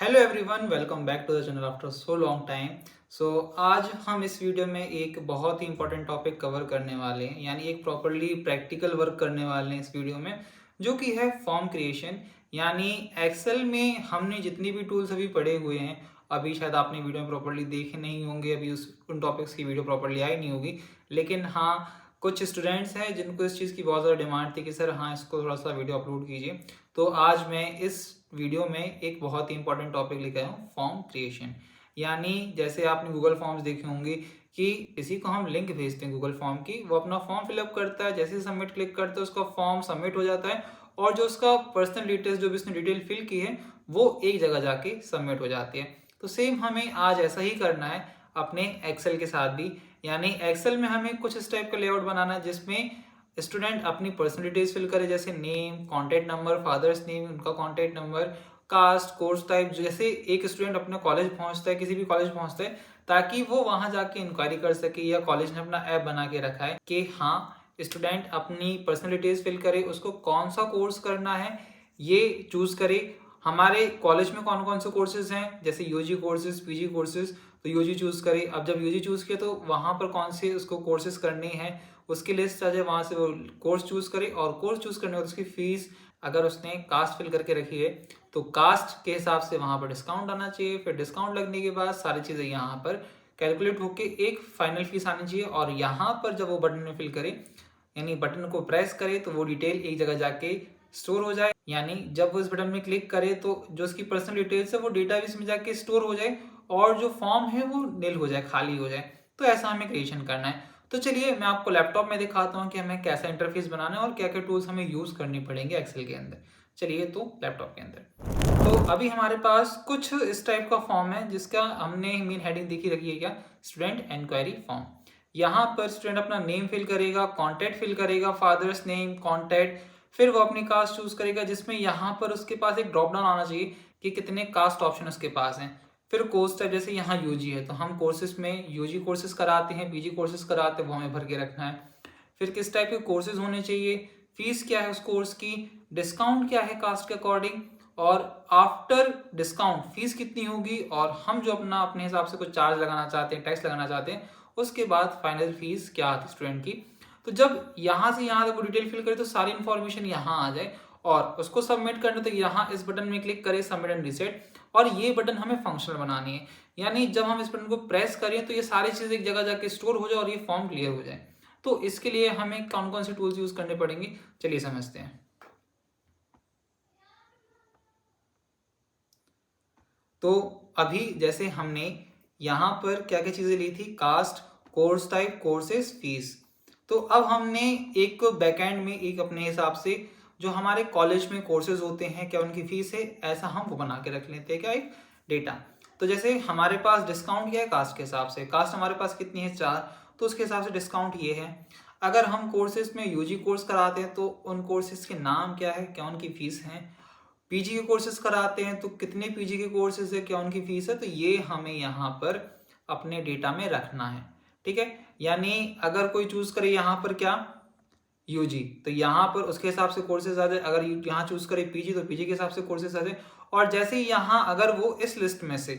Hello everyone, welcome back to the channel after so long time. आज हम इस video में एक बहुत ही इंपॉर्टेंट टॉपिक कवर करने वाले हैं, यानी एक प्रॉपरली प्रैक्टिकल वर्क करने वाले हैं इस वीडियो में, जो कि है फॉर्म क्रिएशन। यानी एक्सेल में हमने जितनी भी टूल्स अभी पढ़े हुए हैं, अभी शायद आपने वीडियो में प्रॉपरली देखे नहीं होंगे, अभी उन टॉपिक्स की वीडियो प्रॉपरली आई नहीं होगी। लेकिन हाँ, कुछ स्टूडेंट्स हैं जिनको इस चीज़ की बहुत ज़्यादा डिमांड थी कि सर हाँ, इसको थोड़ा सा वीडियो अपलोड कीजिए। तो आज मैं इस वीडियो में एक बहुत ही इंपॉर्टेंट टॉपिक लेकर आया हूँ, फॉर्म क्रिएशन। यानी जैसे आपने गूगल फॉर्म्स देखे होंगे कि किसी को हम लिंक भेजते हैं गूगल फॉर्म की, वो अपना फॉर्म फिलअप करता है, जैसे सबमिट क्लिक करता है उसका फॉर्म सबमिट हो जाता है, और जो उसका पर्सनल डिटेल्स जो भी उसने डिटेल फिल की है वो एक जगह जाके सबमिट हो जाती है। तो सेम हमें आज ऐसा ही करना है अपने एक्सेल के साथ भी। यानी एक्सेल में हमें कुछ इस टाइप का लेआउट बनाना है जिसमें स्टूडेंट अपनी पर्सनल डिटेल्स फिल करे, जैसे name, contact number, father's name, उनका contact number, caste, course type. जैसे एक स्टूडेंट अपने कॉलेज पहुंचता है, किसी भी कॉलेज पहुंचता है, ताकि वो वहां जाके इंक्वायरी कर सके, या कॉलेज ने अपना ऐप बना के रखा है कि हाँ, स्टूडेंट अपनी पर्सनल डिटेल्स फिल करे, उसको कौन सा कोर्स करना है ये चूज करे। हमारे कॉलेज में कौन कौन से कोर्सेज हैं, जैसे यूजी कोर्सेज, पीजी कोर्सेज, तो यूजी चूज करे। अब जब यूजी चूज किया तो वहां पर कौन से उसको कोर्सेज करने हैं उसकी लिस्ट आ जाए, वहां से वो कोर्स चूज करे, और कोर्स चूज करने के बाद उसकी फीस, अगर उसने कास्ट फिल करके रखी है तो कास्ट के हिसाब से वहां पर डिस्काउंट आना चाहिए। फिर डिस्काउंट लगने के बाद सारी चीजें यहाँ पर कैलकुलेट होके एक फाइनल फीस आनी चाहिए, और यहाँ पर जब वो बटन में फिल करे, यानी बटन को प्रेस करे, तो वो डिटेल एक जगह जाके स्टोर हो जाए। यानी जब वो इस बटन में क्लिक करे तो जो उसकी पर्सनल डिटेल्स है वो डेटाबेस में जाके स्टोर हो जाए, और जो फॉर्म है वो नील हो जाए, खाली हो जाए। तो ऐसा हमें क्रिएशन करना है। तो चलिए मैं आपको लैपटॉप में दिखाता हूँ कि हमें कैसा इंटरफेस बनाना है और क्या क्या टूल्स हमें यूज करनी पड़ेंगे एक्सेल के अंदर। चलिए तो लैपटॉप के अंदर तो अभी हमारे पास कुछ इस टाइप का फॉर्म है, जिसका हमने मेन हेडिंग देखी रखी है, क्या, स्टूडेंट इंक्वायरी फॉर्म। यहाँ पर स्टूडेंट अपना नेम फिल करेगा, कॉन्टैक्ट फिल करेगा, फादर्स नेम, कॉन्टैक्ट, फिर वो अपनी कास्ट चूज करेगा, जिसमें यहाँ पर उसके पास एक ड्रॉप डाउन आना चाहिए कि कितने कास्ट ऑप्शन उसके पास हैं। फिर कोर्स टाइप, जैसे यहाँ यूजी है तो हम कोर्सेज में यूजी कोर्सेज कराते हैं, पीजी कोर्सेज कराते हैं, वो हमें भर के रखना है। फिर किस टाइप के कोर्सेज होने चाहिए, फीस क्या है उस कोर्स की, डिस्काउंट क्या है कास्ट के अकॉर्डिंग, और आफ्टर डिस्काउंट फीस कितनी होगी, और हम जो अपने हिसाब से कुछ चार्ज लगाना चाहते हैं, टैक्स लगाना चाहते हैं, उसके बाद फाइनल फीस क्या आती है स्टूडेंट की। तो जब यहाँ से यहाँ तक वो डिटेल फिल करे तो सारी इन्फॉर्मेशन यहाँ आ जाए, और उसको सबमिट करने तक यहाँ इस बटन में क्लिक करें, सबमिट एंड रिसेट। और ये बटन हमें फंक्शनल बनानी है, यानी जब हम इस बटन को प्रेस करें तो ये सारी चीजें एक जगह जाके स्टोर हो जाए और ये फॉर्म क्लियर हो जाए। तो इसके लिए हमें कौन कौन से टूल्स यूज करने पड़ेंगे, चलिए समझते हैं। तो अभी जैसे हमने यहाँ पर क्या क्या चीजें ली थी, cost, course type, courses, fees. तो अब हमने एक बैकएंड में एक अपने हिसाब से जो हमारे कॉलेज में कोर्सेज होते हैं, क्या उनकी फीस है, ऐसा हम वो बना के रख लेते हैं, क्या, एक डेटा। तो जैसे हमारे पास डिस्काउंट क्या है, कास्ट के हिसाब से, कास्ट हमारे पास कितनी है, 4, तो उसके हिसाब से डिस्काउंट ये है। अगर हम कोर्सेज में यूजी कोर्स कराते हैं तो उन कोर्सेज के नाम क्या है, क्या उनकी फीस है। पीजी के कोर्सेज कराते हैं तो कितने पीजी के कोर्सेज है, क्या उनकी फीस है, तो ये हमें यहाँ पर अपने डेटा में रखना है। ठीक है, यानी अगर कोई चूज करे यहाँ पर क्या, यूजी, तो यहाँ पर उसके हिसाब से कोर्सेज आ जाए। अगर यहाँ चूज करे पीजी तो पीजी के हिसाब से कोर्सेज आ जाए। और जैसे ही यहाँ अगर वो इस लिस्ट में से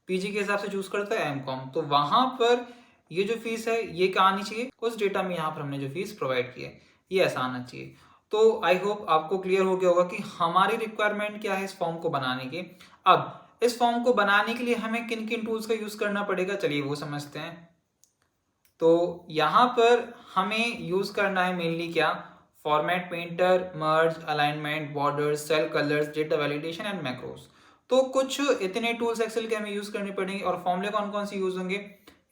पीजी के हिसाब से चूज करता है एमकॉम, तो वहां पर ये जो फीस है ये क्या आनी चाहिए, उस डेटा में यहाँ पर हमने जो फीस प्रोवाइड की है ये ऐसा आना चाहिए। तो आई होप आपको क्लियर हो गया होगा कि हमारी रिक्वायरमेंट क्या है इस फॉर्म को बनाने की। अब इस फॉर्म को बनाने के लिए हमें किन किन टूल्स का यूज करना पड़ेगा, चलिए वो समझते हैं। तो यहाँ पर हमें यूज करना है मेनली क्या, format painter, merge, alignment, borders, cell colours, data validation and macros. तो कुछ इतने टूल्स एक्सेल के हमें यूज करने पड़ेंगे। और फॉर्मूले कौन कौन से यूज होंगे,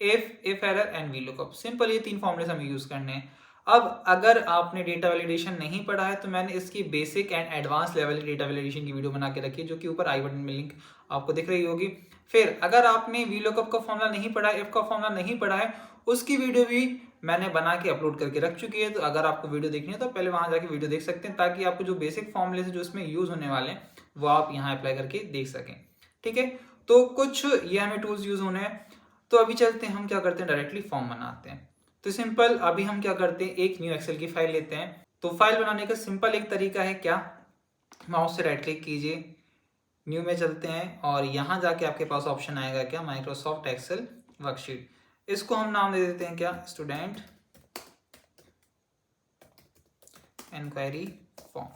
if error and V lookup, simple ये 3 फॉर्मूले हमें यूज करने हैं। अब अगर आपने डेटा वैलिडेशन नहीं पढ़ा है तो मैंने इसकी basic and advance level data validation की वीडियो बना के रखी है, जो कि ऊपर आई बटन में लिंक आपको दिख रही होगी। फिर अगर आपने वी लुकअप का फॉर्मूला नहीं पढ़ा है, इफ का फॉर्मूला नहीं पढ़ा है, उसकी वीडियो भी मैंने बना के अपलोड करके रख चुकी है। तो अगर आपको वीडियो देखनी है तो पहले वहां जाके वीडियो देख सकते हैं, ताकि आपको जो बेसिक फॉर्मूले जो इसमें यूज होने वाले हैं वो आप यहाँ अप्लाई करके देख सकें। ठीक है, तो कुछ ये हमें टूल्स यूज होने हैं। तो अभी चलते हैं, हम क्या करते हैं, डायरेक्टली फॉर्म बनाते हैं। तो सिंपल अभी हम क्या करते हैं, एक न्यू एक्सेल की फाइल लेते हैं। तो फाइल बनाने का सिंपल एक तरीका है, क्या, माउस से राइट क्लिक कीजिए, न्यू में चलते हैं और यहाँ जाके आपके पास ऑप्शन आएगा क्या, माइक्रोसॉफ्ट एक्सेल वर्कशीट। इसको हम नाम दे देते हैं क्या, स्टूडेंट इंक्वायरी फॉर्म।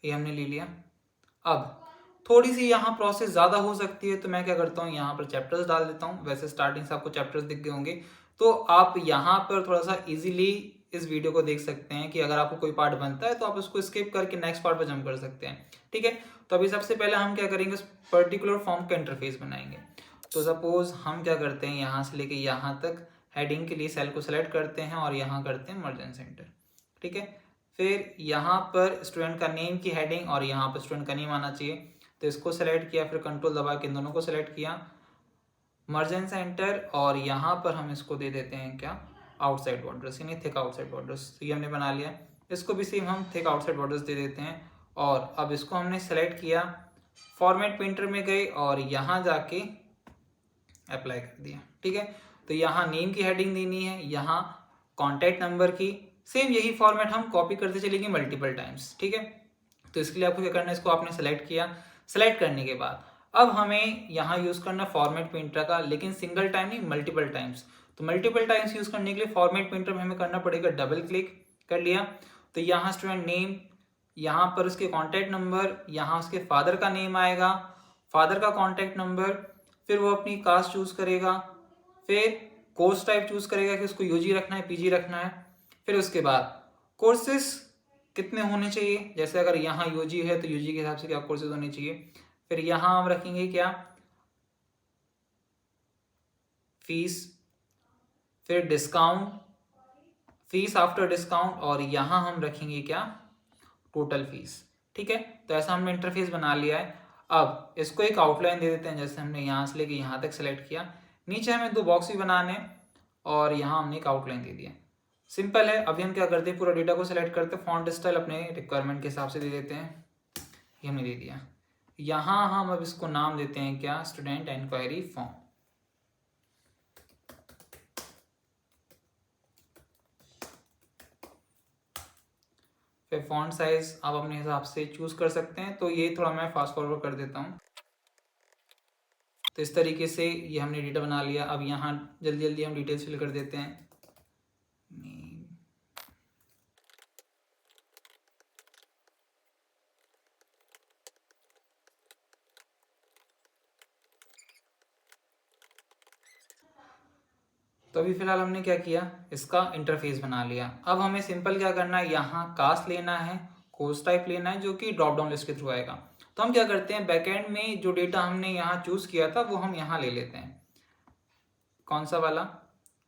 ये हमने ले लिया। अब थोड़ी सी यहाँ प्रोसेस ज़्यादा हो सकती है, तो मैं क्या करता हूँ, यहाँ पर चैप्टर्स डाल देता हूँ। वैसे स्टार्टिंग से आपको चैप्टर्स दिख गए होंगे, तो आप यहाँ पर थोड़ा सा इजीली इस वीडियो को देख सकते हैं कि अगर आपको कोई पार्ट बनता है तो आप उसको स्किप करके नेक्स्ट पार्ट पर जंप कर सकते हैं। ठीक है, तो अभी सबसे पहले हम क्या करेंगे, उस पर्टिकुलर फॉर्म का इंटरफेस बनाएंगे। तो सपोज हम क्या करते हैं, यहाँ से लेके यहाँ तक हेडिंग के लिए सेल को सेलेक्ट करते हैं और यहाँ करते हैं मर्ज एंड सेंटर। ठीक है, फिर यहाँ पर स्टूडेंट का नेम की हेडिंग और यहाँ पर स्टूडेंट का नेम आना चाहिए, तो इसको सेलेक्ट किया, फिर कंट्रोल दबा के इन दोनों को सेलेक्ट किया, मर्ज एंड सेंटर, और यहाँ पर हम इसको दे देते हैं क्या, आउटसाइड बॉर्डर्स, यानी थिक आउटसाइड बॉर्डर्स। तो ये हमने बना लिया। इसको भी सेम हम थिक आउटसाइड बॉर्डर्स दे देते हैं। और अब इसको हमने सेलेक्ट किया, फॉर्मेट पेंटर में गए और यहाँ जाके अप्लाई कर दिया। ठीक है, तो यहाँ नेम की हेडिंग देनी है, यहाँ कॉन्टैक्ट नंबर की, सेम यही फॉर्मेट हम कॉपी करते चलेंगे मल्टीपल टाइम्स। ठीक है, तो इसके लिए आपको क्या करना है, इसको आपने सेलेक्ट किया। सेलेक्ट करने के बाद अब हमें यहाँ यूज करना फॉर्मेट पेंटर का, लेकिन सिंगल टाइम नहीं, मल्टीपल टाइम्स। तो मल्टीपल टाइम्स यूज करने के लिए फॉर्मेट पेंटर में हमें करना पड़ेगा डबल क्लिक। कर लिया, तो यहाँ स्टूडेंट नेम, यहाँ पर उसके कॉन्टैक्ट नंबर, यहाँ उसके फादर का नेम आएगा, फादर का कॉन्टैक्ट नंबर, फिर वो अपनी कास्ट चूज करेगा, फिर कोर्स टाइप चूज करेगा कि उसको यूजी रखना है, पीजी रखना है। फिर उसके बाद कोर्सेस कितने होने चाहिए, जैसे अगर यहाँ यूजी है तो यूजी के हिसाब से क्या कोर्सेज होने चाहिए। फिर यहाँ हम रखेंगे क्या, फीस, फिर डिस्काउंट, फीस आफ्टर डिस्काउंट, और यहाँ हम रखेंगे क्या, टोटल फीस। ठीक है, तो ऐसा हमने इंटरफेस बना लिया है। अब इसको एक आउटलाइन दे देते हैं, जैसे हमने यहाँ से लेके यहाँ तक सेलेक्ट किया। नीचे हमें 2 बॉक्स भी बनाने और यहाँ हमने एक आउटलाइन दे दिया। सिंपल है। अभी हम क्या करते हैं, पूरा डेटा को सेलेक्ट करते हैं, फॉन्ट स्टाइल अपने रिक्वायरमेंट के हिसाब से दे देते हैं। ये हमने दे दिया। यहाँ हम अब इसको नाम देते हैं क्या, स्टूडेंट इंक्वायरी फॉर्म। फिर फॉन्ट साइज आप अपने हिसाब से चूज कर सकते हैं, तो ये थोड़ा मैं फास्ट फॉरवर्ड कर देता हूँ। तो इस तरीके से ये हमने डेटा बना लिया। अब यहाँ जल्दी जल्दी हम डिटेल्स फिल कर देते हैं। तो अभी फिलहाल हमने क्या किया, इसका इंटरफेस बना लिया। अब हमें सिंपल क्या करना है, यहाँ कास्ट लेना है, कोर्स टाइप लेना है, जो कि ड्रॉप डाउन लिस्ट के थ्रू आएगा। तो हम क्या करते हैं, बैकएंड में जो डेटा हमने यहाँ चूज किया था वो हम यहाँ ले लेते हैं। कौन सा वाला,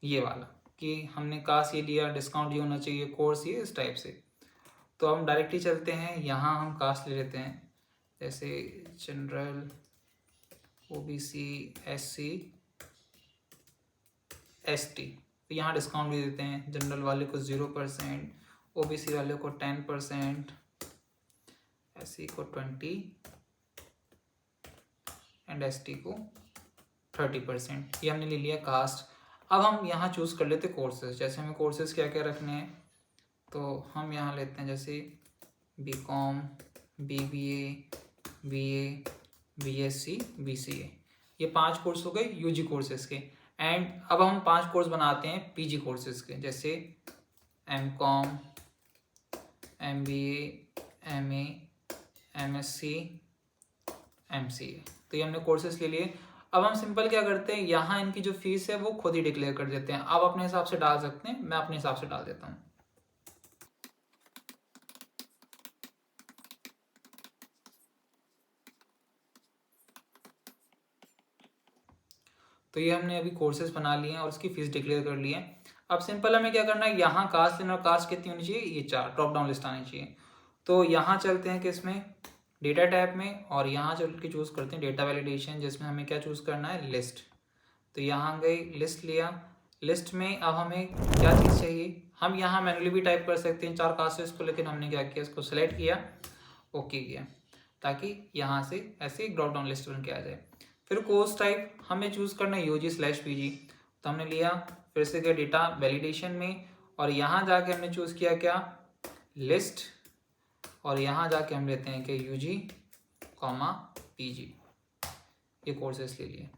ये वाला, कि हमने कास्ट ये लिया, डिस्काउंट ये होना चाहिए, कोर्स ये, इस टाइप से। तो हम डायरेक्टली चलते हैं, यहाँ हम कास्ट ले लेते हैं, जैसे जनरल, ओबीसी, एससी, एसटी। तो यहाँ डिस्काउंट भी देते हैं, जनरल वाले को 0%, ओबीसी वाले को 10%, एससी को 20% एंड एसटी को 30%। ये हमने ले लिया कास्ट। अब हम यहाँ चूज कर लेते कोर्सेज। जैसे हमें कोर्सेज क्या क्या रखने हैं, तो हम यहाँ लेते हैं जैसे BCom, BBA, BA, BSc, BCA. ये 5 कोर्स हो गए यूजी कोर्सेज के। एंड अब हम 5 कोर्स बनाते हैं पीजी कोर्सेज के, जैसे MCom, MBA, MA, MSc, MCA. तो ये हमने कोर्सेज ले लिए। अब हम सिंपल क्या करते हैं, यहाँ इनकी जो फीस है वो खुद ही डिक्लेयर कर देते हैं। आप अपने हिसाब से डाल सकते हैं, मैं अपने हिसाब से डाल देता हूँ। तो ये हमने अभी कोर्सेज बना लिए हैं और उसकी फीस डिक्लेयर कर ली है। अब सिंपल हमें क्या करना है, यहाँ कास्ट लेना, और कास्ट कितनी होनी चाहिए, ये 4 ड्रॉप डाउन लिस्ट आनी चाहिए। तो यहाँ चलते हैं किसमें, डेटा टैब में, और यहाँ चल के चूज करते हैं डेटा वैलिडेशन, जिसमें हमें क्या चूज करना है, लिस्ट। तो यहाँ गई, लिस्ट लिया। लिस्ट में अब हमें क्या चीज़ चाहिए, हम यहाँ मैनुअली भी टाइप कर सकते हैं 4 कास्ट को, लेकिन हमने क्या किया, इसको सेलेक्ट किया, ओके किया, ताकि यहाँ से ऐसे एक ड्रॉप डाउन लिस्ट बन के आ जाए। फिर कोर्स टाइप हमें चूज करना है UG/PG। तो हमने लिया, फिर से गया डेटा वैलिडेशन में, और यहाँ जाके हमने चूज किया क्या, लिस्ट, और यहाँ जाके हम लेते हैं कि UG कॉमा पीजी, ये कोर्सेज ले लिए।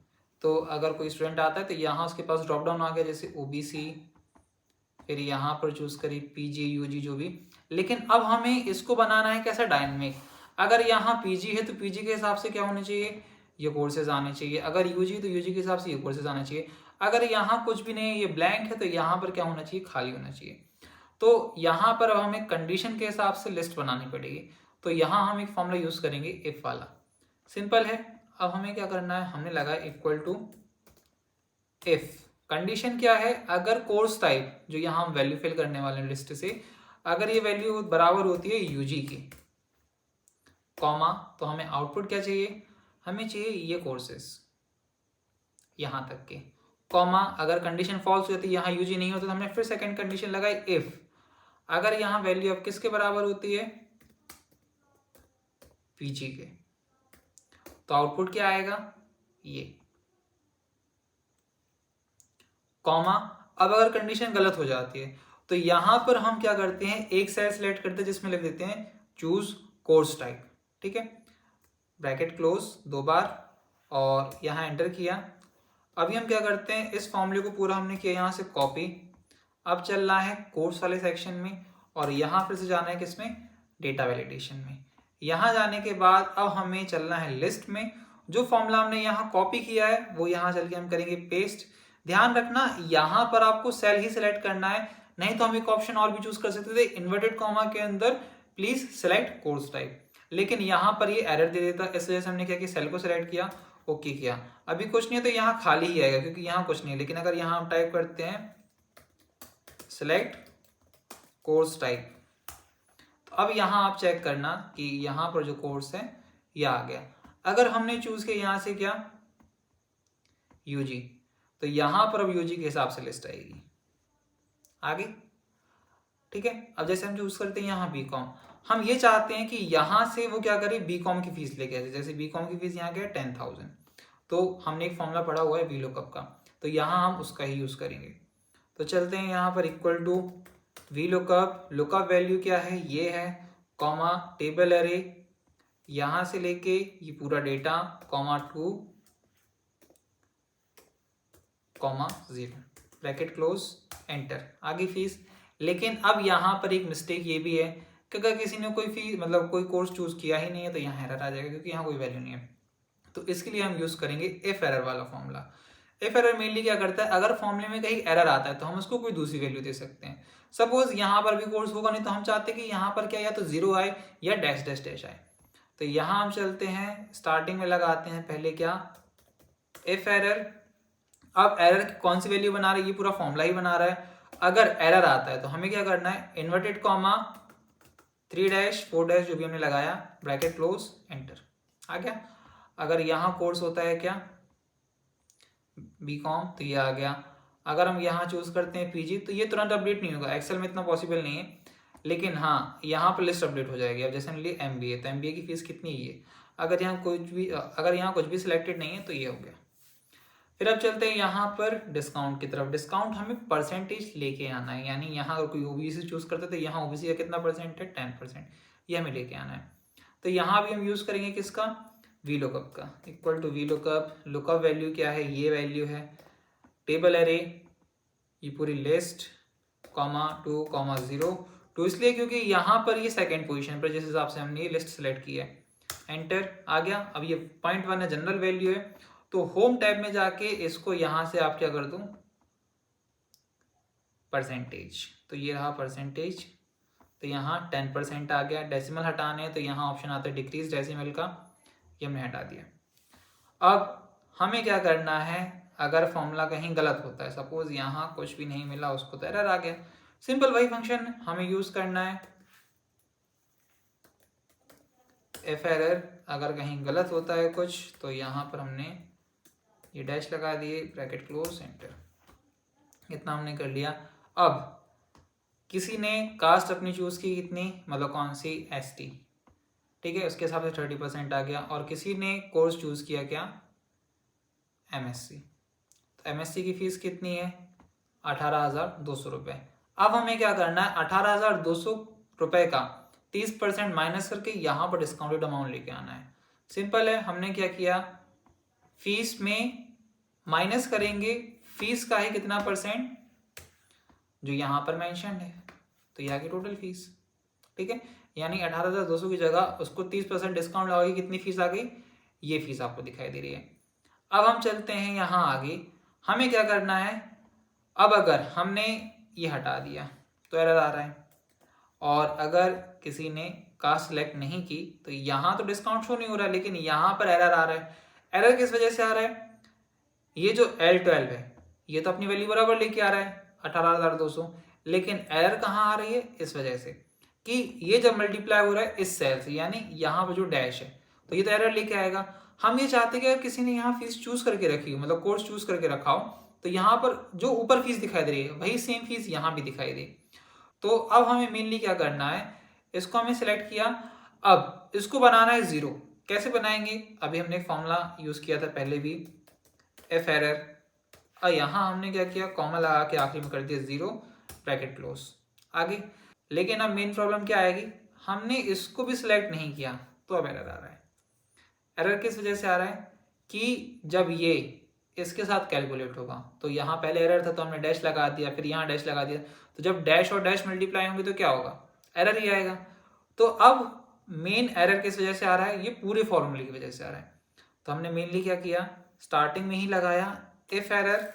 तो अगर कोई स्टूडेंट आता है तो यहाँ उसके पास ड्रॉप डाउन आ गया, जैसे ओबीसी, फिर यहाँ पर चूज करिए पीजी यूजी जो भी। लेकिन अब हमें इसको बनाना है कैसा, डायनेमिक। अगर यहाँ पीजी है तो पीजी के हिसाब से क्या होना चाहिए, ये कोर्सेज आने चाहिए। अगर यूजी तो यूजी के हिसाब से ये कोर्सेज आने चाहिए। अगर यहाँ कुछ भी नहीं है, ये ब्लैंक है, तो यहाँ पर क्या होना चाहिए, खाली होना चाहिए। तो यहाँ पर अब हमें कंडीशन के हिसाब से लिस्ट बनानी पड़ेगी। तो यहाँ हम एक फॉर्मूला यूज करेंगे इफ वाला, सिंपल है। अब हमें क्या करना है, हमने लगाया इक्वल टू इफ। कंडीशन क्या है, अगर कोर्स टाइप जो यहाँ हम वैल्यू फिल करने वाले हैं लिस्ट से, अगर ये वैल्यू बराबर होती है यूजी की, कॉमा, तो हमें आउटपुट क्या चाहिए, हमें चाहिए ये कोर्सेस यहां तक के, कॉमा। अगर कंडीशन फॉल्स होती है, यहाँ यूजी नहीं होता, तो हमने फिर सेकंड कंडीशन लगाई इफ, अगर यहाँ वैल्यू अब किसके बराबर होती है, पीजी के, तो आउटपुट क्या आएगा, ये, कॉमा। अब अगर कंडीशन गलत हो जाती है तो यहां पर हम क्या करते हैं, एक सेल सिलेक्ट करते हैं जिसमें लिख देते हैं चूज कोर्स टाइप, ठीक है, ब्रैकेट क्लोज 2 बार और यहाँ एंटर किया। अभी हम क्या करते हैं, इस फॉर्मूले को पूरा हमने किया यहाँ से कॉपी, अब चल रहा है कोर्स वाले सेक्शन में, और यहाँ फिर से जाना है किसमें, डेटा वैलिडेशन में। यहाँ जाने के बाद अब हमें चलना है लिस्ट में, जो फॉर्मूला हमने यहाँ कॉपी किया है वो यहाँ चल के हम करेंगे पेस्ट। ध्यान रखना यहाँ पर आपको सेल ही सिलेक्ट करना है, नहीं तो हम एक ऑप्शन और भी चूज कर सकते थे, इन्वर्टेड कॉमा के अंदर प्लीज सिलेक्ट कोर्स टाइप, लेकिन यहाँ पर ये एरर दे देता, इस वजह से हमने क्या किया, सेल को सिलेक्ट किया, ओके किया। अभी कुछ नहीं है तो यहाँ खाली ही आएगा क्योंकि यहाँ कुछ नहीं है। लेकिन अगर यहाँ हम टाइप करते हैं सिलेक्ट कोर्स टाइप, तो अब यहाँ आप चेक करना कि यहाँ पर जो कोर्स है ये आ गया। अगर हमने चूज किया यहाँ से क्या, यूजी, तो यहाँ पर अब यूजी के हिसाब से लिस्ट आएगी, आगे, ठीक है। अब जैसे हम चूज करते हैं यहाँ बीकॉम, हम ये चाहते हैं कि यहाँ से वो क्या करे, बीकॉम की फीस लेके आए। जैसे बीकॉम की फीस यहाँ क्या है 10,000, तो हमने एक फॉर्मूला पढ़ा हुआ है वीलुकअप का, तो यहाँ हम उसका ही यूज करेंगे। तो चलते हैं यहाँ पर equal to VLOOKUP, lookup value क्या है, ये है, कॉमा टेबल एरे, यहाँ से लेके ये पूरा data, comma 2 comma 0, bracket close, enter, आगे फीस। लेकिन अब यहाँ पर एक मिस्टेक ये भी है कि अगर किसी ने कोई फीस मतलब कोई कोर्स चूज किया ही नहीं है तो यहाँ एरर आ जाएगा क्योंकि यहाँ कोई वैल्यू नहीं है। तो इसके लिए हम यूज करेंगे इफ एरर वाला फॉर्मूला। इफ एरर मेनली क्या करता है, अगर फॉर्मूले में कहीं एरर आता है तो हम उसको कोई दूसरी वैल्यू दे सकते हैं। सपोज यहाँ पर भी कोर्स होगा नहीं तो हम चाहते हैं कि यहाँ पर क्या, या तो 0 आए या डैश डैश डैश आए। तो यहाँ हम चलते हैं स्टार्टिंग में लगाते हैं पहले क्या, इफ एरर। अब एरर कौन सी वैल्यू बना रहा है, ये पूरा फॉर्मूला ही बना रहा है। अगर एरर आता है तो हमें क्या करना है, इन्वर्टेड कॉमा 3 डैश 4 डैश जो भी हमने लगाया, ब्रैकेट क्लोज, एंटर, आ गया। अगर यहाँ कोर्स होता है क्या, बीकॉम, तो ये आ गया। अगर हम यहाँ चूज करते हैं पीजी तो ये तुरंत अपडेट नहीं होगा, एक्सेल में इतना पॉसिबल नहीं है, लेकिन हाँ यहाँ पर लिस्ट अपडेट हो जाएगी। अब जैसे हमने लिए एमबीए, तो एमबीए की फीस कितनी है, अगर यहाँ कुछ भी सिलेक्टेड नहीं है तो ये हो गया। फिर अब चलते हैं यहाँ पर डिस्काउंट की तरफ। डिस्काउंट हमें परसेंटेज लेके आना है, यानी यहाँ अगर कोई ओबीसी चूज करते तो यहाँ ओबीसी का कितना परसेंट है, 10%, ये हमें लेके आना है। तो यहाँ भी हम यूज करेंगे किसका, वीलुकअप का, equal to VLOOKUP. Lookup value क्या है, ये वैल्यू है, टेबल एरे, ये पूरी लिस्ट, कॉमा 2 कॉमा 0, तो इसलिए क्योंकि यहाँ पर ये सेकेंड पोजिशन पर जिस हिसाब से हमने ये लिस्ट सेलेक्ट की है, एंटर, आ गया। अब ये 0.1 है, जनरल वैल्यू है, तो होम टैब में जाके इसको यहां से आप क्या कर दो, परसेंटेज, तो ये रहा परसेंटेज, तो यहाँ 10% आ गया। डेसिमल हटाने तो यहाँ ऑप्शन आता है डिक्रीज डेसिमल का, ये हमने हटा दिया। अब हमें क्या करना है, अगर फॉर्मूला कहीं गलत होता है, सपोज यहाँ कुछ भी नहीं मिला उसको, तो एरर आ गया, सिंपल वही फंक्शन हमें यूज करना है, इफ एरर। अगर कहीं गलत होता है कुछ तो यहाँ पर हमने ये डैश लगा दिए, ब्रैकेट क्लोज, एंटर, इतना हमने कर लिया। अब किसी ने कास्ट अपनी चूज की कितनी, मतलब कौन सी, एसटी, ठीक है, उसके हिसाब से 30% आ गया। और किसी ने कोर्स चूज किया क्या, एमएससी, तो एमएससी की फीस कितनी है, 18,200 रुपये। अब हमें क्या करना है, 18,200 रुपये का 30% माइनस करके यहाँ पर डिस्काउंटेड अमाउंट लेके आना है। सिंपल है, हमने क्या किया, फीस में माइनस करेंगे फीस का ही कितना परसेंट जो यहाँ पर मेंशन है, तो यहाँ की टोटल फीस। ठीक है, यानी 18,200 की जगह उसको 30% डिस्काउंट लगाओगे, कितनी फीस आ गई, ये फीस आपको दिखाई दे रही है। अब हम चलते हैं यहाँ आगे, हमें क्या करना है, अब अगर हमने ये हटा दिया तो एरर आ रहा है, और अगर किसी ने कास्ट सेलेक्ट नहीं की तो यहाँ तो डिस्काउंट शो नहीं हो रहा है, लेकिन यहाँ पर एरर आ रहा है। एरर किस वजह से आ रहा है, ये जो L12 है ये तो अपनी वैल्यू बराबर लेके आ रहा है 18,200, लेकिन एरर कहाँ आ रही है, इस वजह से कि ये जब मल्टीप्लाई हो रहा है इस सेल से, यानी यहाँ पर जो डैश है, तो ये तो एरर लेके आएगा। हम ये चाहते हैं कि अगर किसी ने यहाँ फीस चूज करके रखी हो, मतलब कोर्स चूज करके रखा हो, तो यहाँ पर जो ऊपर फीस दिखाई दे रही है वही सेम फीस यहाँ भी दिखाई दे। तो अब हमें मेनली क्या करना है, इसको हमने सेलेक्ट किया, अब इसको बनाना है जीरो। कैसे बनाएंगे, अभी हमने एक फॉर्मूला यूज किया था पहले भी, एफ एरर, और यहाँ हमने क्या किया, कॉमा लगा के आखिरी में कर दिया जीरो, ब्रैकेट क्लोज, आगे। लेकिन अब मेन प्रॉब्लम क्या आएगी, हमने इसको भी सिलेक्ट नहीं किया तो अब एरर आ रहा है। एरर किस वजह से आ रहा है कि जब ये इसके साथ कैलकुलेट होगा, तो यहाँ पहले एरर था तो हमने डैश लगा दिया, फिर यहाँ डैश लगा दिया, तो जब डैश और डैश मल्टीप्लाई होंगे तो क्या होगा, एरर ही आएगा। तो अब मेन एरर किस वजह से आ रहा है, ये पूरे फॉर्मूले की वजह से आ रहा है। तो हमने मेनली क्या किया, स्टार्टिंग में ही लगाया इफ एरर,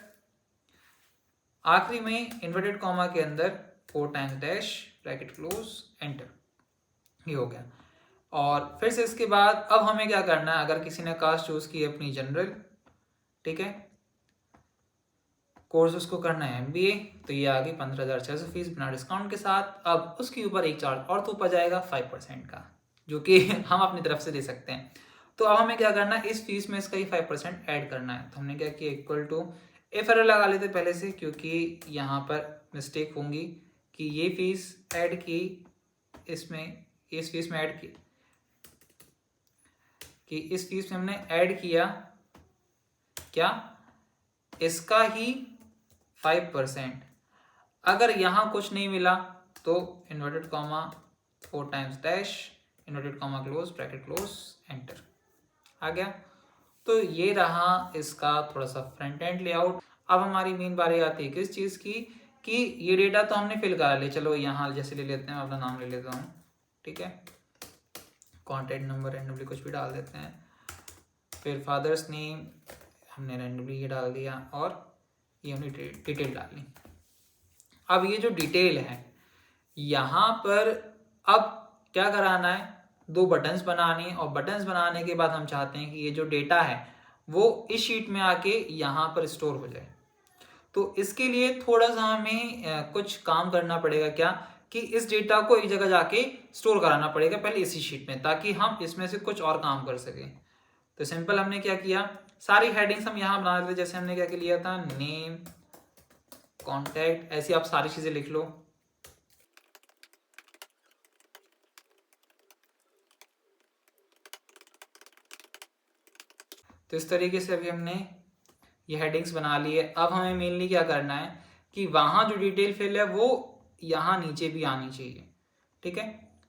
आखिरी में इन्वर्टेड कॉमा के अंदर 4 times dash, bracket close, enter, ये हो गया। और फिर से इसके बाद अब हमें क्या करना है, अगर किसी ने कास्ट चूज की अपनी जनरल, ठीक है, कोर्स उसको करना है MBA, तो ये आ गई 15,600 फीस बिना डिस्काउंट के साथ। अब उसके ऊपर एक चार्ज और तो ऊपर जाएगा 5% का, जो कि हम अपनी तरफ से दे सकते हैं। तो अब हमें क्या करना है, इस फीस में इसका ही 5% ऐड करना है। तो हमने क्या किया, इक्वल टू एफ एरर लगा लेते पहले से, क्योंकि यहाँ पर मिस्टेक होंगी कि ये फीस ऐड की इसमें, इस फीस में ऐड की, कि इस फीस में हमने ऐड किया क्या, इसका ही 5%। अगर यहाँ कुछ नहीं मिला तो inverted comma 4 times dash, inverted comma close, bracket close, enter, आ गया। तो ये रहा इसका थोड़ा सा फ्रंट एंड लेआउट। अब हमारी मेन बारी आती है किस चीज़ की, कि ये डेटा तो हमने फिल करा लिया, चलो यहाँ जैसे ले लेते हैं, अपना नाम ले लेता हूँ, ठीक है, कॉन्टैक्ट नंबर रैंडमली कुछ भी डाल देते हैं, फिर फादर्स नेम हमने रैंडमली ये डाल दिया, और ये हमने डिटेल डाल ली। अब ये जो डिटेल है यहाँ पर अब क्या कराना है, 2 बटन्स बनाने हैं, और बटन्स बनाने के बाद हम चाहते हैं कि ये जो डेटा है वो इस शीट में आके यहाँ पर स्टोर हो जाए। तो इसके लिए थोड़ा सा हमें कुछ काम करना पड़ेगा, क्या कि इस डेटा को एक जगह जाके स्टोर कराना पड़ेगा पहले इसी शीट में, ताकि हम इसमें से कुछ और काम कर सकें। तो सिंपल हमने क्या किया, सारी हेडिंग्स हम यहाँ बना लेते, जैसे हमने क्या लिया था, नेम, कॉन्टैक्ट, ऐसी आप सारी चीजें लिख लो। तो इस तरीके से अभी हमने ये हेडिंग्स बना ली है। अब हमें मेनली क्या करना है कि वहाँ जो डिटेल फिल है वो यहाँ नीचे भी आनी चाहिए, ठीक है।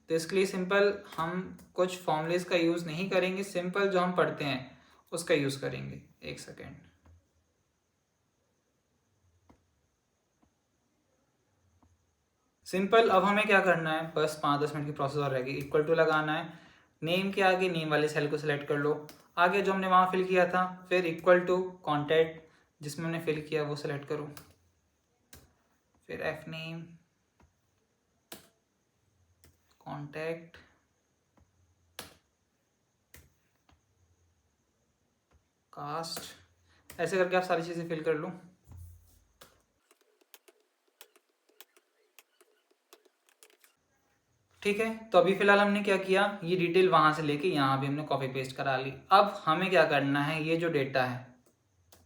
तो इसके लिए सिंपल हम कुछ फॉर्मूलेस का यूज़ नहीं करेंगे, सिंपल जो हम पढ़ते हैं उसका यूज़ करेंगे। एक सेकेंड, सिंपल अब हमें क्या करना है, बस 5-10 मिनट की प्रोसेस और रहेगी। इक्वल टू लगाना है, नेम के आगे नेम वाले सेल को सिलेक्ट कर लो, आगे जो हमने वहाँ फिल किया था, फिर इक्वल टू कॉन्टैक्ट जिसमें हमने फिल किया वो सिलेक्ट करो, फिर एफ नेम, कॉन्टैक्ट, कास्ट, ऐसे करके आप सारी चीज़ें फिल कर लो। ठीक है, तो अभी फिलहाल हमने क्या किया, ये डिटेल वहाँ से लेके यहाँ भी हमने कॉपी पेस्ट करा ली। अब हमें क्या करना है, ये जो डेटा है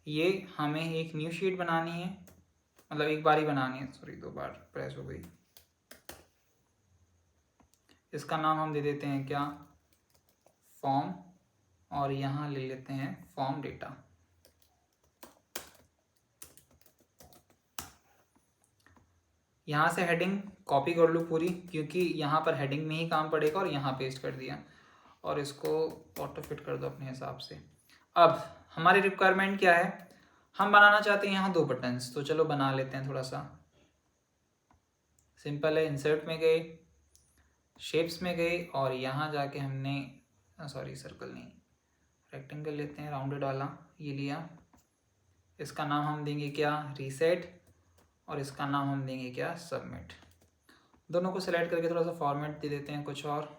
ये हमें एक न्यू शीट बनानी है, मतलब एक बार ही बनानी है, सॉरी 2 बार प्रेस हो गई। इसका नाम हम दे देते हैं क्या, फॉर्म, और यहाँ ले लेते हैं फॉर्म डेटा। यहाँ से हेडिंग कॉपी कर लो पूरी, क्योंकि यहाँ पर हेडिंग में ही काम पड़ेगा, और यहाँ पेस्ट कर दिया। और इसको ऑटो फिट कर दो अपने हिसाब से। अब हमारी रिक्वायरमेंट क्या है, हम बनाना चाहते हैं यहाँ 2 बटन्स, तो चलो बना लेते हैं। थोड़ा सा सिंपल है, इंसर्ट में गए, शेप्स में गए और यहाँ जाके हमने सॉरी सर्कल नहीं, रेक्टेंगल लेते हैं, राउंडेड वाला ये लिया। इसका नाम हम देंगे क्या, रीसेट, और इसका नाम हम देंगे क्या, सबमिट। दोनों को सेलेक्ट करके थोड़ा सा फॉर्मेट दे देते हैं कुछ और।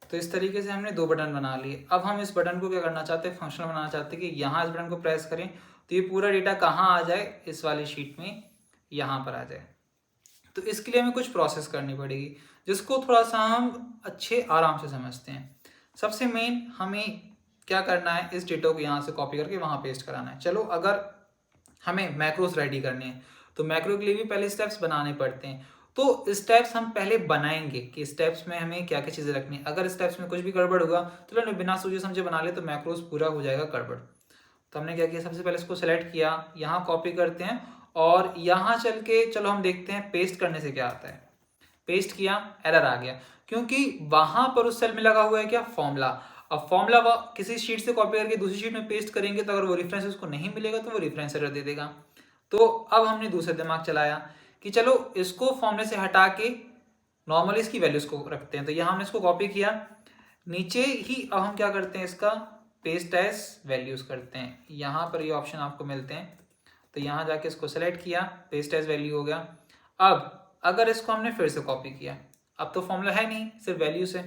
तो इस तरीके से हमने 2 बटन बना लिए। अब हम इस बटन को क्या करना चाहते हैं, फंक्शनल बनाना चाहते हैं कि यहाँ इस बटन को प्रेस करें तो ये पूरा डेटा कहाँ आ जाए, इस वाली शीट में यहाँ पर आ जाए। तो इसके लिए हमें कुछ प्रोसेस करनी पड़ेगी जिसको थोड़ा सा हम अच्छे आराम से समझते हैं। सबसे मेन हमें क्या करना है, इस डेटा को यहाँ से कॉपी करके वहाँ पेस्ट कराना है। चलो अगर हमें मैक्रोस रेडी करने हैं तो मैक्रो के लिए भी पहले स्टेप्स बनाने पड़ते हैं। तो स्टेप्स हम पहले बनाएंगे कि स्टेप्स में हमें क्या क्या चीज़ें रखनी है। अगर स्टेप्स में कुछ भी गड़बड़ हुआ तो हमने बिना सोचे समझे बना ले तो मैक्रोस पूरा हो जाएगा गड़बड़। तो हमने क्या किया, सबसे पहले इसको सेलेक्ट किया, यहाँ कॉपी करते हैं और यहाँ चल के चलो हम देखते हैं पेस्ट करने से क्या आता है। पेस्ट किया, एरर आ गया क्योंकि वहां पर उस सेल में लगा हुआ है क्या, फॉर्मूला। अब फॉर्मूला किसी शीट से कॉपी करके दूसरी शीट में पेस्ट करेंगे तो अगर वो रेफरेंस उसको नहीं मिलेगा तो वो रेफरेंस एरर दे देगा। तो अब हमने दूसरा दिमाग चलाया कि चलो इसको फॉर्मूले से हटा के नॉर्मली इसकी वैल्यूज को रखते हैं। तो यहाँ हमने इसको कॉपी किया, नीचे ही अब हम क्या करते हैं, इसका पेस्ट एज वैल्यूज करते हैं। यहाँ पर ये ऑप्शन आपको मिलते हैं, तो यहाँ जाके इसको सेलेक्ट किया, पेस्ट एज वैल्यू हो गया। अब अगर इसको हमने फिर से कॉपी किया, अब तो फॉर्मूला है नहीं, सिर्फ वैल्यू से,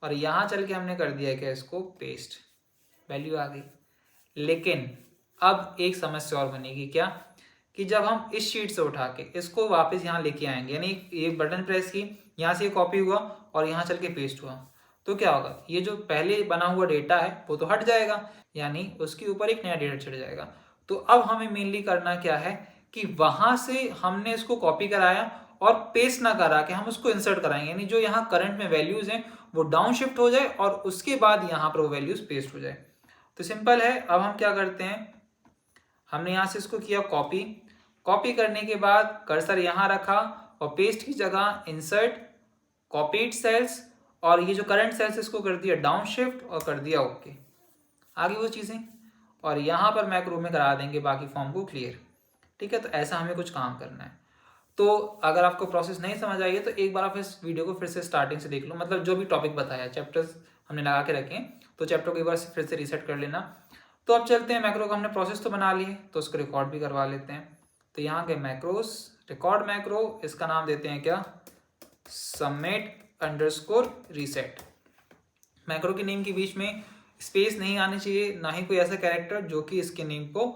और यहाँ चल के हमने कर दिया क्या, इसको पेस्ट, वैल्यू आ गई। लेकिन अब एक समस्या और बनेगी, क्या कि जब हम इस शीट से उठा के इसको वापस यहाँ लेके आएंगे, यानी ये बटन प्रेस की, यहाँ से ये कॉपी हुआ और यहाँ चल के पेस्ट हुआ, तो क्या होगा, ये जो पहले बना हुआ डेटा है वो तो हट जाएगा, यानी उसके ऊपर एक नया डेटा चढ़ जाएगा। तो अब हमें मेनली करना क्या है कि वहां से हमने इसको कॉपी कराया और पेस्ट ना करा के हम उसको इंसर्ट कराएंगे, यानी जो यहाँ करंट में वैल्यूज हैं वो डाउन शिफ्ट हो जाए और उसके बाद यहाँ पर वो वैल्यूज पेस्ट हो जाए। तो सिंपल है, अब हम क्या करते हैं, हमने यहाँ से इसको किया कॉपी, कॉपी करने के बाद कर्सर यहाँ रखा और पेस्ट की जगह इंसर्ट, कॉपीड सेल्स, और ये जो करंट सेल्स इसको कर दिया डाउन शिफ्ट और कर दिया ओके, आगे वो चीज़ें, और यहाँ पर मैक्रो में करा देंगे बाकी फॉर्म को क्लियर। ठीक है, तो ऐसा हमें कुछ काम करना है। तो अगर आपको प्रोसेस नहीं समझ आई है तो एक बार आप इस वीडियो को फिर से स्टार्टिंग से देख लो, मतलब जो भी टॉपिक बताया, चैप्टर्स हमने लगा के रखे हैं तो चैप्टर को एक बार फिर से रीसेट कर लेना। तो अब चलते हैं, मैक्रो का हमने प्रोसेस तो बना ली है तो उसको रिकॉर्ड भी करवा लेते हैं। तो यहाँ के मैक्रोस, रिकॉर्ड मैक्रो, इसका नाम देते हैं क्या, सबमिट अंडरस्कोर रीसेट। मैक्रो के नेम के बीच में स्पेस नहीं आनी चाहिए, ना ही कोई ऐसा कैरेक्टर जो कि इसके नेम को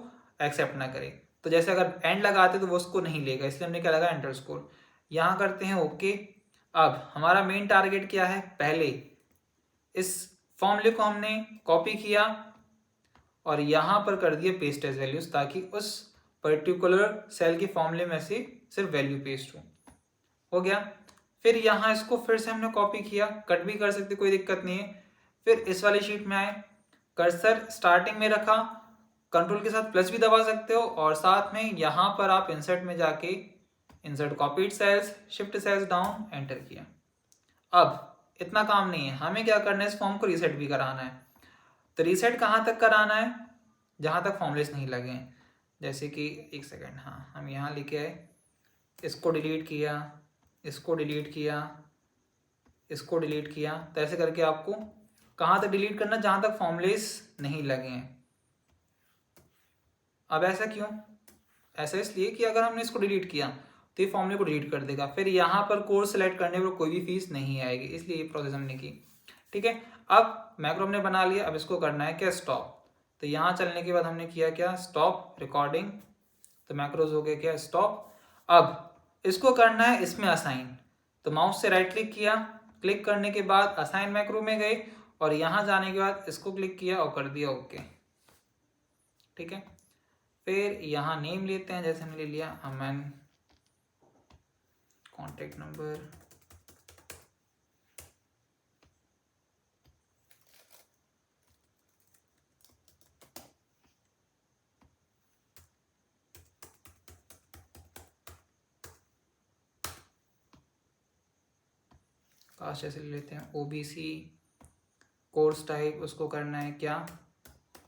एक्सेप्ट ना करे। तो जैसे अगर एंड लगाते तो वो उसको नहीं लेगा, इसलिए हमने क्या लगा, अंडरस्कोर। यहाँ करते हैं ओके। अब हमारा मेन टारगेट क्या है, पहले इस फॉर्मूले को हमने कॉपी किया और यहाँ पर कर दिया पेस्ट एज वैल्यूज, ताकि उस पर्टिकुलर सेल के फॉर्मूले में से सिर्फ वैल्यू पेस्ट हो गया। फिर यहाँ इसको फिर से हमने कॉपी किया, कट भी कर सकते, कोई दिक्कत नहीं है। फिर इस वाली शीट में आए, कर्सर स्टार्टिंग में रखा, कंट्रोल के साथ प्लस भी दबा सकते हो, और साथ में यहाँ पर आप इंसर्ट में जाके insert copied cells, shift cells down, enter किया। अब इतना काम नहीं है, हमें क्या करना है, इस फॉर्म को रीसेट भी कराना है। तो रीसेट कहाँ तक कराना है, जहाँ तक फॉर्मलेस नहीं लगे हैं। जैसे कि एक सेकेंड, हाँ हम यहाँ लिखे आए, इसको डिलीट किया, इसको डिलीट किया, इसको डिलीट किया, तो ऐसे करके आपको कहाँ तक डिलीट करना, जहाँ तक फॉर्मलेस नहीं लगे हैं। अब ऐसा क्यों, ऐसा इसलिए कि अगर हमने इसको डिलीट किया तो ये फॉर्मूले को डिलीट कर देगा, फिर यहाँ पर कोर्स सेलेक्ट करने पर कोई भी फीस नहीं आएगी, इसलिए ये प्रोसेस हमने की। ठीक है, अब मैक्रो हमने बना लिया, अब इसको करना है क्या, स्टॉप। तो यहाँ चलने के बाद हमने किया क्या, स्टॉप रिकॉर्डिंग, तो मैक्रोज हो गया क्या, स्टॉप। अब इसको करना है इसमें असाइन, तो माउस से राइट क्लिक किया, क्लिक करने के बाद असाइन मैक्रो में गए और यहाँ जाने के बाद इसको क्लिक किया और कर दिया ओके। ठीक है, फिर यहाँ नेम लेते हैं, जैसे हमने ले लिया अमन, कॉन्टेक्ट नंबर, कास्ट ऐसे ले लेते हैं, ओबीसी। कोर्स टाइप उसको करना है क्या,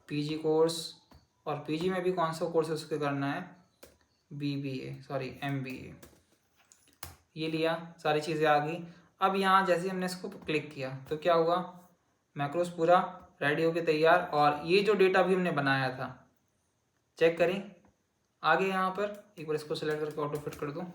पीजी कोर्स, और पीजी में भी कौन सा कोर्स उसको करना है, एमबीए। ये लिया, सारी चीज़ें आ गई। अब यहाँ जैसे हमने इसको क्लिक किया तो क्या हुआ, मैक्रोस पूरा रेडी होके तैयार। और ये जो डेटा भी हमने बनाया था, चेक करें आगे यहाँ पर, एक बार इसको सेलेक्ट करके ऑटो फिट कर दूँ,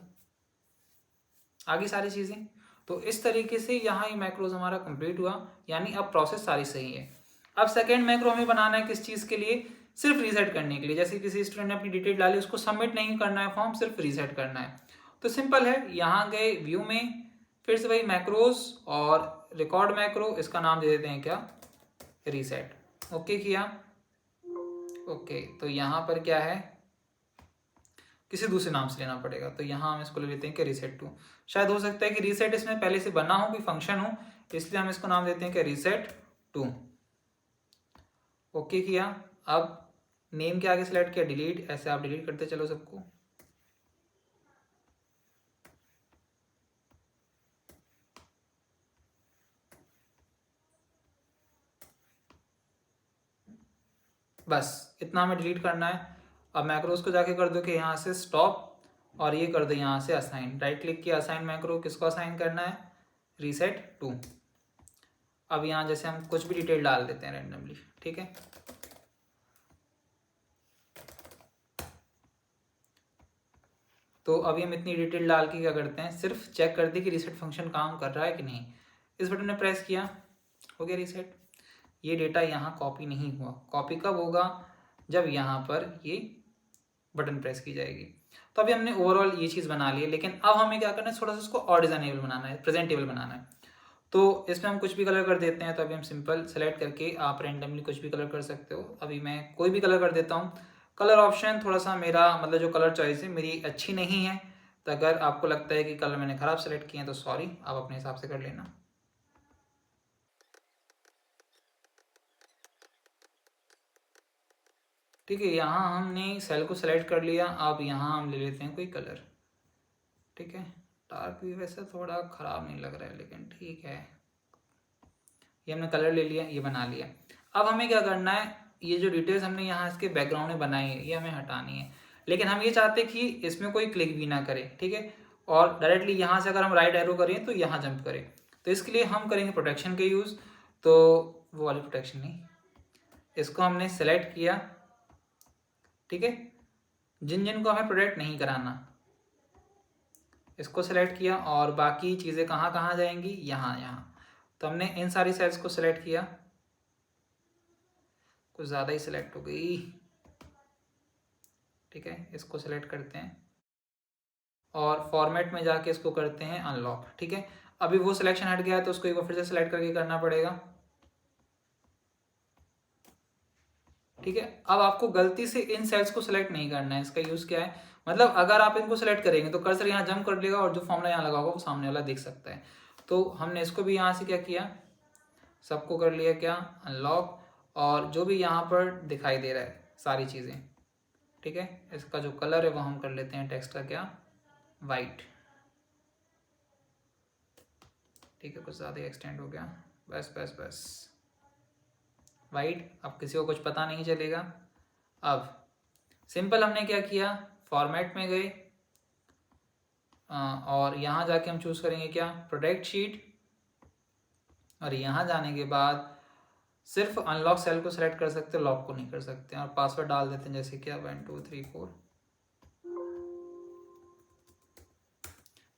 आगे सारी चीज़ें। तो इस तरीके से यहाँ ये मैक्रोज हमारा कंप्लीट हुआ, यानी अब प्रोसेस सारी सही है। अब सेकेंड मैक्रो हमें बनाना है किस चीज़ के लिए, सिर्फ रीसेट करने के लिए। जैसे किसी स्टूडेंट ने अपनी डिटेल डाली, उसको सबमिट नहीं करना है फॉर्म, सिर्फ रीसेट करना है। तो सिंपल है, यहाँ गए व्यू में, फिर से वही मैक्रोज और रिकॉर्ड मैक्रो, इसका नाम दे देते हैं क्या, रीसेट। ओके किया, ओके। तो यहाँ पर क्या है, किसी दूसरे नाम से लेना पड़ेगा, तो यहाँ हम इसको ले लेते हैं कि रीसेट टू। शायद हो सकता है कि रीसेट इसमें पहले से बना हो, कोई फंक्शन हो, इसलिए हम इसको नाम देते हैं कि रीसेट टू। ओके किया। अब नेम के आगे सिलेक्ट किया डिलीट, ऐसे आप डिलीट करते चलो सबको। बस इतना हमें डिलीट करना है। अब मैक्रोस को जाके कर दो कि यहाँ से स्टॉप, और ये कर दो यहाँ से असाइन। राइट क्लिक किया, असाइन मैक्रो, किसको असाइन करना है, रीसेट टू। अब यहाँ जैसे हम कुछ भी डिटेल डाल देते हैं रैंडमली, ठीक है। तो अभी हम इतनी डिटेल डाल के क्या करते हैं, सिर्फ चेक कर दी कि रीसेट फंक्शन काम कर रहा है कि नहीं। इस बटन ने प्रेस किया, हो गया रीसेट। ये डेटा यहाँ कॉपी नहीं हुआ, कॉपी कब होगा, जब यहाँ पर ये बटन प्रेस की जाएगी। तो अभी हमने ओवरऑल ये चीज़ बना ली है, लेकिन अब हमें क्या करना है, थोड़ा सा इसको और डिजाइनेबल बनाना है, प्रेजेंटेबल बनाना है। तो इसमें हम कुछ भी कलर कर देते हैं। तो अभी हम सिंपल सेलेक्ट करके, आप रैंडमली कुछ भी कलर कर सकते हो। अभी मैं कोई भी कलर कर देता हूँ। कलर ऑप्शन थोड़ा सा मेरा, मतलब जो कलर चॉइस है मेरी अच्छी नहीं है, तो अगर आपको लगता है कि कलर मैंने ख़राब सेलेक्ट किए हैं तो सॉरी, आप अपने हिसाब से कर लेना। ठीक है, यहाँ हमने सेल को सेलेक्ट कर लिया। अब यहाँ हम ले लेते हैं कोई कलर, ठीक है। डार्क भी वैसे थोड़ा ख़राब नहीं लग रहा है, लेकिन ठीक है। ये हमने कलर ले लिया, ये बना लिया। अब हमें क्या करना है, ये जो डिटेल्स हमने यहाँ इसके बैकग्राउंड में बनाई है, ये हमें हटानी है। लेकिन हम ये चाहते हैं कि इसमें कोई क्लिक भी ना करे, ठीक है। और डायरेक्टली यहाँ से अगर हम राइट एरो करें तो यहाँ जंप करें। तो इसके लिए हम करेंगे प्रोटेक्शन के यूज़। तो वो वाली प्रोटेक्शन नहीं, इसको हमने सेलेक्ट किया, ठीक है। जिन जिन को हमें प्रोटेक्ट नहीं कराना, इसको सेलेक्ट किया। और बाकी चीज़ें कहाँ कहाँ जाएंगी, यहाँ यहाँ। तो हमने इन सारी सेल्स को सिलेक्ट किया, कुछ ज़्यादा ही सिलेक्ट हो गई, ठीक है। इसको सिलेक्ट करते हैं और फॉर्मेट में जाके इसको करते हैं अनलॉक, ठीक है। अभी वो सिलेक्शन हट गया है, तो उसको एक बार फिर से सिलेक्ट करके करना पड़ेगा, ठीक है। अब आपको गलती से इन सेल्स को सिलेक्ट नहीं करना है। इसका यूज़ क्या है, मतलब अगर आप इनको सिलेक्ट करेंगे तो कर्सर यहाँ जंप कर लेगा और जो फॉर्मूला यहाँ लगा होगा वो सामने वाला देख सकता है। तो हमने इसको भी यहाँ से क्या किया, सबको कर लिया क्या, अनलॉक। और जो भी यहाँ पर दिखाई दे रहा है सारी चीज़ें, ठीक है। इसका जो कलर है वो हम कर लेते हैं टेक्स्ट का क्या, वाइट, ठीक है। कुछ ज़्यादा ही एक्सटेंड हो गया, बस बस बस, वाइट। अब किसी को कुछ पता नहीं चलेगा। अब सिंपल हमने क्या किया, फॉर्मेट में गए और यहाँ जाके हम चूज़ करेंगे क्या, प्रोटेक्ट शीट। और यहाँ जाने के बाद सिर्फ अनलॉक सेल को सिलेक्ट कर सकते हैं, लॉक को नहीं कर सकते। और पासवर्ड डाल देते हैं, जैसे क्या 1 2 3 4।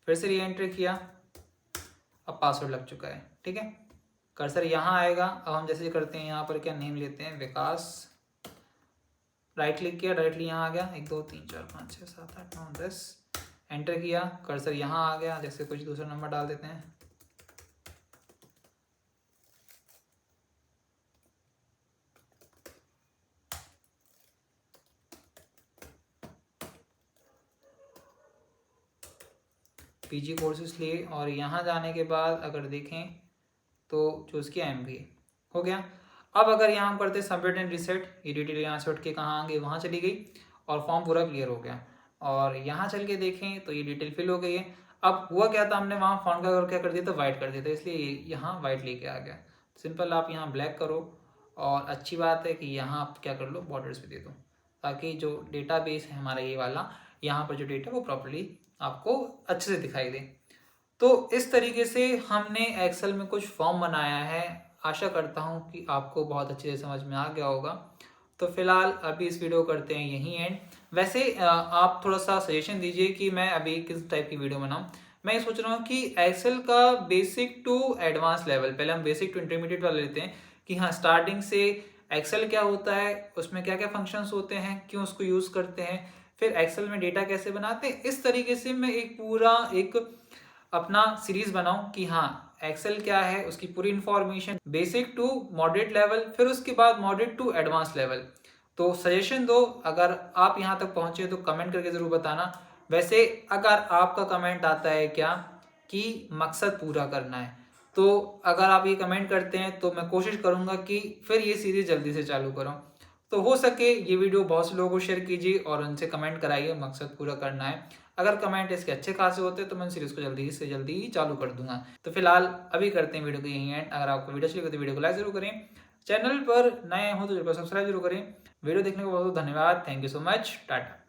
फिर से री एंट्री किया, अब पासवर्ड लग चुका है, ठीक है। कर्सर यहाँ आएगा। अब हम जैसे करते हैं, यहाँ पर क्या नेम लेते हैं, विकास। राइट क्लिक किया, डायरेक्टली यहाँ आ गया, 1 2 3 4 5 6 7 8 9 10। एंटर किया, कर्सर यहाँ आ गया, जैसे कुछ दूसरा नंबर डाल देते हैं। पीजी कोर्सेस लिए, और यहाँ जाने के बाद अगर देखें तो चूज़ किया MBA, हो गया। अब अगर यहाँ हम करते सबमिट एंड रीसेट, ये डिटेल यहाँ से उठ के कहाँ आ गई, वहाँ चली गई, और फॉर्म पूरा क्लियर हो गया। और यहाँ चल के देखें तो ये डिटेल फिल हो गई है। अब हुआ क्या था, हमने वहाँ फॉन्ट का कलर क्या कर दिया था, वाइट कर दिया था, इसलिए यहाँ वाइट लेके आ गया। सिंपल आप यहाँ ब्लैक करो, और अच्छी बात है कि यहाँ आप क्या कर लो, बॉर्डर्स भी दे दो, ताकि जो डेटाबेस है हमारा ये वाला, यहाँ पर जो डेटा वो प्रॉपर्ली आपको अच्छे से दिखाई दे। तो इस तरीके से हमने एक्सेल में कुछ फॉर्म बनाया है। आशा करता हूँ कि आपको बहुत अच्छे से समझ में आ गया होगा। तो फिलहाल अभी इस वीडियो को करते हैं यहीं एंड। वैसे आप थोड़ा सा सजेशन दीजिए कि मैं अभी किस टाइप की वीडियो बनाऊं। मैं ये सोच रहा हूँ कि एक्सेल का बेसिक टू एडवांस लेवल, पहले हम बेसिक टू इंटरमीडिएट वाला लेते हैं कि हाँ स्टार्टिंग से एक्सेल क्या होता है, उसमें क्या क्या फंक्शंस होते हैं, क्यों उसको यूज़ करते हैं, फिर एक्सेल में डेटा कैसे बनाते हैं। इस तरीके से मैं एक पूरा एक अपना सीरीज बनाऊं कि हाँ एक्सेल क्या है, उसकी पूरी information basic to moderate level, फिर उसके बाद मॉडरेट टू एडवांस लेवल। तो सजेशन दो, अगर आप यहाँ तक पहुंचे तो कमेंट करके ज़रूर बताना। वैसे अगर आपका कमेंट आता है क्या कि मकसद पूरा करना है, तो अगर आप ये कमेंट करते हैं तो मैं कोशिश करूँगा कि फिर ये सीरीज जल्दी से चालू करूँ। तो हो सके ये वीडियो बहुत से लोगों को शेयर कीजिए और उनसे कमेंट कराइए, मकसद पूरा करना है। अगर कमेंट इसके अच्छे खासे होते तो मैं सीरीज को जल्दी से जल्दी ही चालू कर दूंगा। तो फिलहाल अभी करते हैं वीडियो को यहीं एंड। अगर आपको वीडियो अच्छी लगे तो वीडियो को लाइक जरूर करें, चैनल पर नए हो तो जरूर सब्सक्राइब जरूर करें। वीडियो देखने को बहुत बहुत धन्यवाद। Thank you so much. Tata.